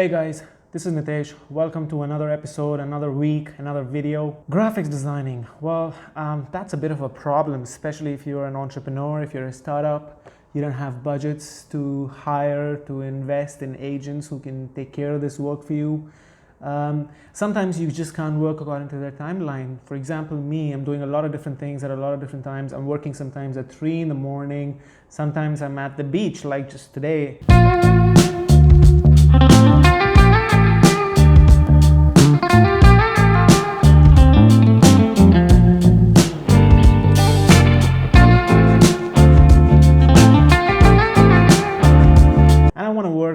Hey guys, this is Nitesh. Welcome to another episode, another week, another video. Graphics designing, well, that's a bit of a problem, especially if you're an entrepreneur, if you're a startup, you don't have budgets to hire, to invest in agents who can take care of this work for you. Sometimes you just can't work according to their timeline. For example, me, I'm doing a lot of different things at a lot of different times. I'm working sometimes at 3 in the morning. Sometimes I'm at the beach, like just today.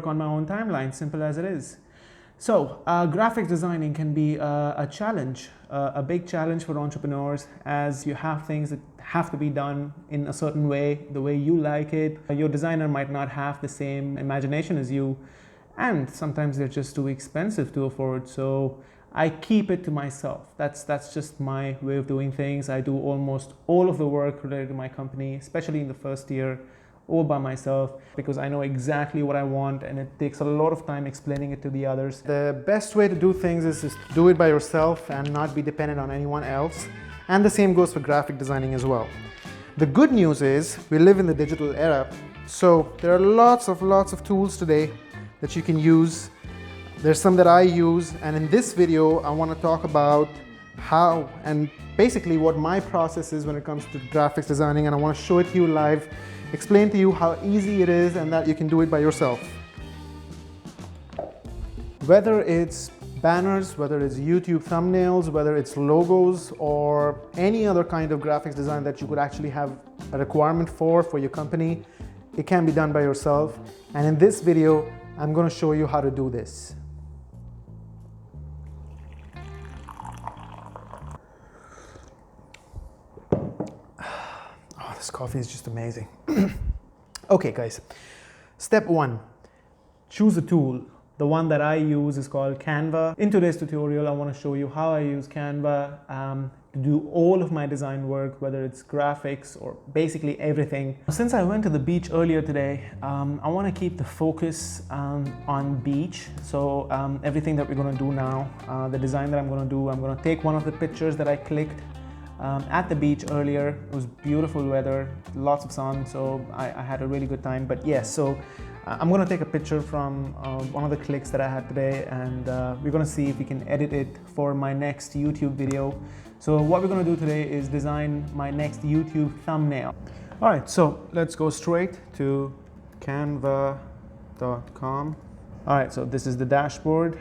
On my own timeline, simple as it is. So graphic designing can be a challenge, a big challenge for entrepreneurs, as you have things that have to be done in a certain way, the way you like it. Your designer might not have the same imagination as you, and sometimes they're just too expensive to afford. So I keep it to myself. That's just my way of doing things. I do almost all of the work related to my company, especially in the first year, all by myself, because I know exactly what I want, and it takes a lot of time explaining it to the others. The best way to do things is to do it by yourself and not be dependent on anyone else. And the same goes for graphic designing as well. The good news is we live in the digital era, so there are lots of tools today that you can use. There's some that I use, and in this video I want to talk about how and basically what my process is when it comes to graphics designing, and I want to show it to you live, explain to you how easy it is and that you can do it by yourself. Whether it's banners, whether it's YouTube thumbnails, whether it's logos, or any other kind of graphics design that you could actually have a requirement for your company, it can be done by yourself. And in this video, I'm going to show you how to do this. This coffee is just amazing. Okay guys, step 1, choose a tool. The one that I use is called Canva. In today's tutorial, I want to show you how I use Canva to do all of my design work, whether it's graphics or basically everything. Since I went to the beach earlier today, I want to keep the focus on beach. So everything that we're going to do now, the design that I'm going to do, I'm going to take one of the pictures that I clicked at the beach earlier. It was beautiful weather, lots of sun, so I had a really good time. But yes, so I'm going to take a picture from one of the clicks that I had today, and we're going to see if we can edit it for my next YouTube video. So what we're going to do today is design my next YouTube thumbnail. All right, so let's go straight to canva.com. All right, so this is the dashboard.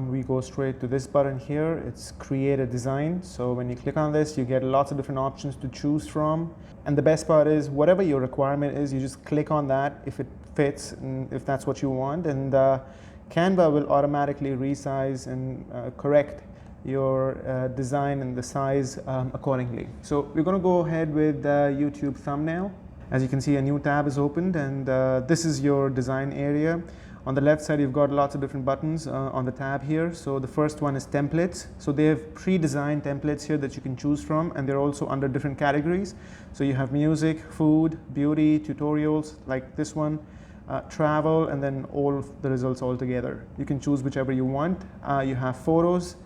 We go straight to this button here. It's create a design. So when you click on this, you get lots of different options to choose from. And the best part is whatever your requirement is, you just click on that if it fits and if that's what you want. And Canva will automatically resize and correct your design and the size accordingly. So we're going to go ahead with the YouTube thumbnail. As you can see, a new tab is opened, and this is your design area. On the left side, you've got lots of different buttons on the tab here. So the first one is templates. So they have pre-designed templates here that you can choose from, and they're also under different categories. So you have music, food, beauty, tutorials, like this one, travel, and then all of the results all together. You can choose whichever you want. You have photos,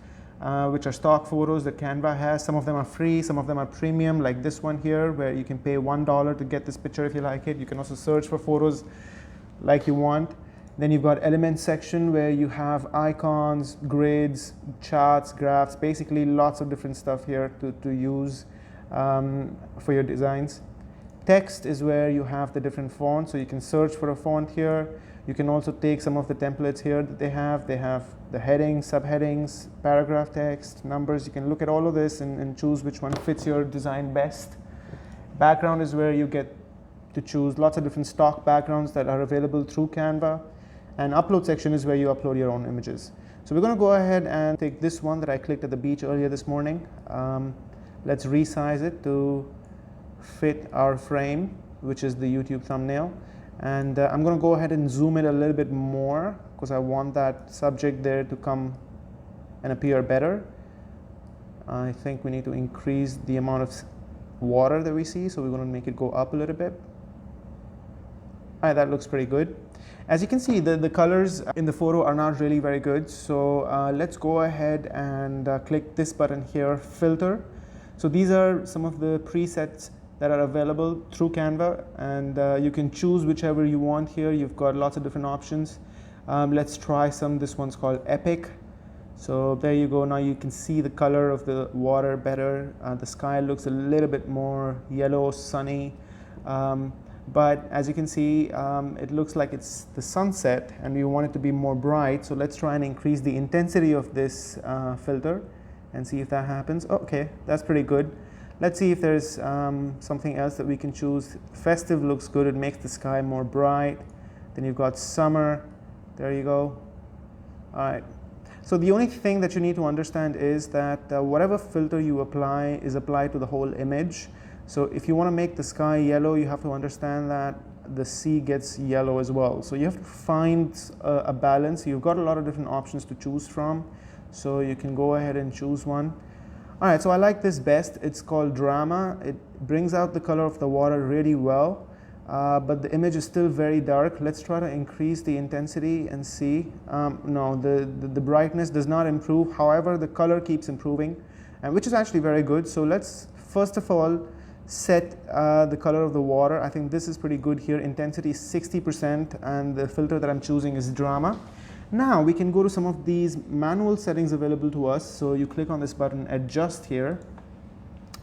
which are stock photos that Canva has. Some of them are free, some of them are premium, like this one here, where you can pay $1 to get this picture if you like it. You can also search for photos like you want. Then you've got elements section where you have icons, grids, charts, graphs, basically lots of different stuff here to use for your designs. Text is where you have the different fonts, so you can search for a font here. You can also take some of the templates here that they have. They have the headings, subheadings, paragraph text, numbers. You can look at all of this and choose which one fits your design best. Background is where you get to choose lots of different stock backgrounds that are available through Canva. And upload section is where you upload your own images. So we're going to go ahead and take this one that I clicked at the beach earlier this morning. Let's resize it to fit our frame, which is the YouTube thumbnail. And I'm going to go ahead and zoom it a little bit more because I want that subject there to come and appear better. I think we need to increase the amount of water that we see, so we're going to make it go up a little bit. All right, that looks pretty good. As you can see, the colors in the photo are not really very good. So let's go ahead and click this button here, filter. So these are some of the presets that are available through Canva, and you can choose whichever you want here. You've got lots of different options. Let's try some. This one's called Epic. So there you go. Now you can see the color of the water better. The sky looks a little bit more yellow, sunny. But as you can see, it looks like it's the sunset and we want it to be more bright. So let's try and increase the intensity of this filter and see if that happens. Okay, that's pretty good. Let's see if there's something else that we can choose. Festive looks good. It makes the sky more bright. Then you've got summer. There you go. All right. So the only thing that you need to understand is that whatever filter you apply is applied to the whole image. So if you want to make the sky yellow, you have to understand that the sea gets yellow as well. So you have to find a balance. You've got a lot of different options to choose from. So you can go ahead and choose one. All right, so I like this best. It's called Drama. It brings out the color of the water really well. But the image is still very dark. Let's try to increase the intensity and see. No, the brightness does not improve. However, the color keeps improving, and which is actually very good. So let's first of all set the color of the water. I think this is pretty good here. Intensity is 60%, and the filter that I'm choosing is Drama. Now we can go to some of these manual settings available to us. So you click on this button, Adjust here,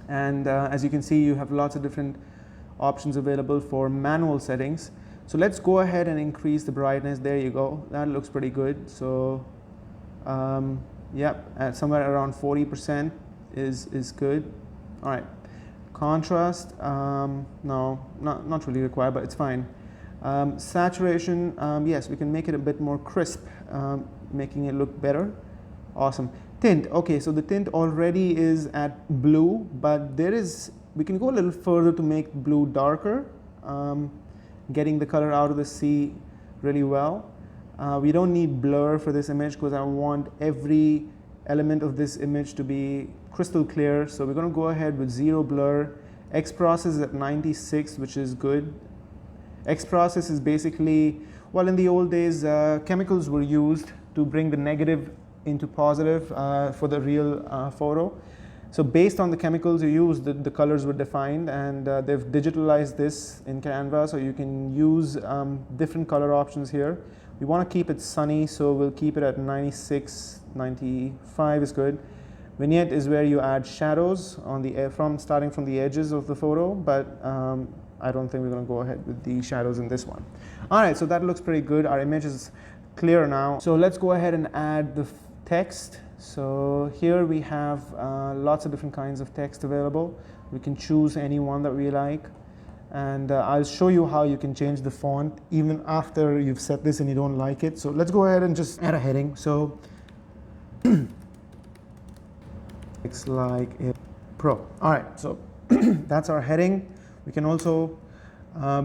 and as you can see, you have lots of different options available for manual settings. So let's go ahead and increase the brightness. There you go. That looks pretty good. So yep, at somewhere around 40% is good. All right. Contrast, no, not really required, but it's fine. Saturation, yes, we can make it a bit more crisp, making it look better. Awesome. Tint, okay, so the tint already is at blue, but we can go a little further to make blue darker, getting the color out of the sea really well. We don't need blur for this image because I want every element of this image to be crystal clear. So we're going to go ahead with 0 blur. X-process is at 96, which is good. X-process is basically, well, in the old days, chemicals were used to bring the negative into positive for the real photo. So based on the chemicals you use, the colors were defined, and they've digitalized this in Canva, so you can use different color options here. We want to keep it sunny, so we'll keep it at 96, 95 is good. Vignette is where you add shadows on the starting from the edges of the photo, but I don't think we're going to go ahead with the shadows in this one. All right, so that looks pretty good. Our image is clear now. So let's go ahead and add the text. So here we have lots of different kinds of text available. We can choose any one that we like. And I'll show you how you can change the font even after you've set this and you don't like it. So let's go ahead and just add a heading. So it's like a Pro. All right, so that's our heading. We can also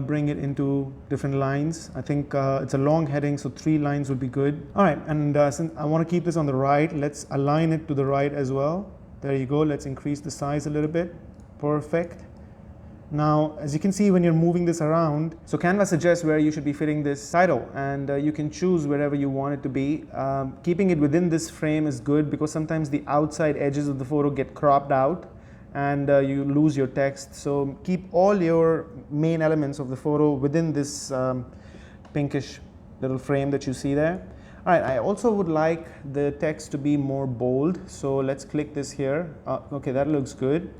bring it into different lines. I think it's a long heading, so 3 lines would be good. All right, and since I want to keep this on the right, let's align it to the right as well. There you go. Let's increase the size a little bit. Perfect. Now, as you can see when you're moving this around, so Canva suggests where you should be fitting this title, and you can choose wherever you want it to be. Keeping it within this frame is good because sometimes the outside edges of the photo get cropped out and you lose your text. So keep all your main elements of the photo within this pinkish little frame that you see there. All right, I also would like the text to be more bold, so let's click this here. Okay, that looks good.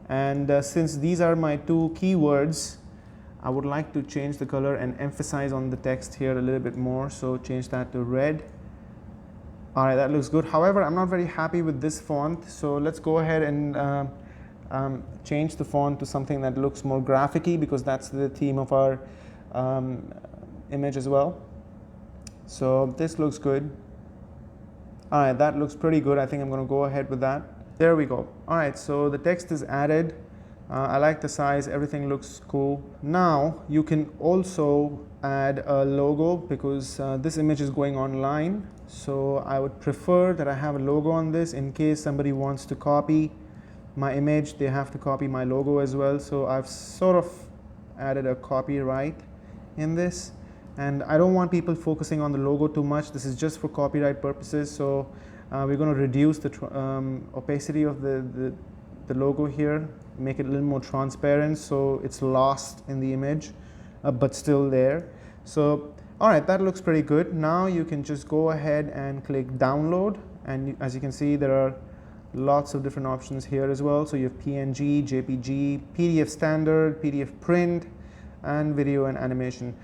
And since these are my 2 keywords, I would like to change the color and emphasize on the text here a little bit more. So change that to red. All right, that looks good. However, I'm not very happy with this font. So let's go ahead and change the font to something that looks more graphic-y because that's the theme of our image as well. So this looks good. All right, that looks pretty good. I think I'm going to go ahead with that. There we go. All right, so the text is added. I like the size. Everything looks cool. Now you can also add a logo because this image is going online. So I would prefer that I have a logo on this in case somebody wants to copy my image. They have to copy my logo as well. So I've sort of added a copyright in this. And I don't want people focusing on the logo too much. This is just for copyright purposes. So we're going to reduce the opacity of the logo here, make it a little more transparent so it's lost in the image, but still there. So, all right, that looks pretty good. Now you can just go ahead and click download. And as you can see, there are lots of different options here as well. So you have PNG, JPG, PDF standard, PDF print, and video and animation.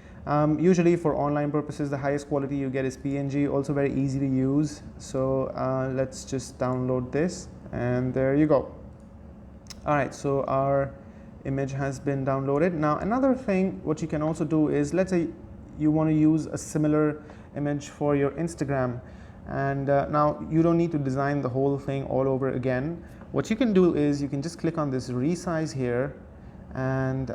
Usually for online purposes, the highest quality you get is PNG, also very easy to use. So let's just download this, and there you go. All right, so our image has been downloaded. Now another thing, what you can also do is, let's say you want to use a similar image for your Instagram, and now you don't need to design the whole thing all over again. What you can do is you can just click on this resize here, and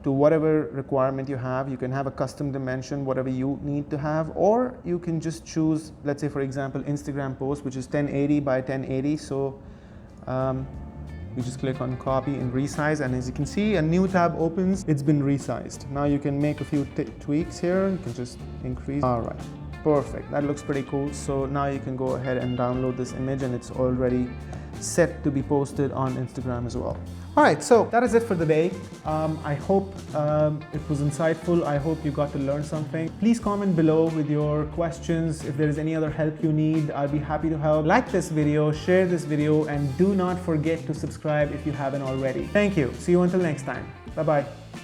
to whatever requirement you have, you can have a custom dimension, whatever you need to have, or you can just choose, let's say for example, Instagram post, which is 1080 by 1080. So you just click on copy and resize, and as you can see, a new tab opens. It's been resized. Now you can make a few tweaks here. You can just increase. All right, perfect. That looks pretty cool. So now you can go ahead and download this image, and it's already set to be posted on Instagram as well. All right, so that is it for the day. I hope it was insightful. I hope you got to learn something. Please comment below with your questions. If there is any other help you need, I'll be happy to help. Like this video, share this video, and do not forget to subscribe if you haven't already. Thank you. See you until next time. Bye-bye.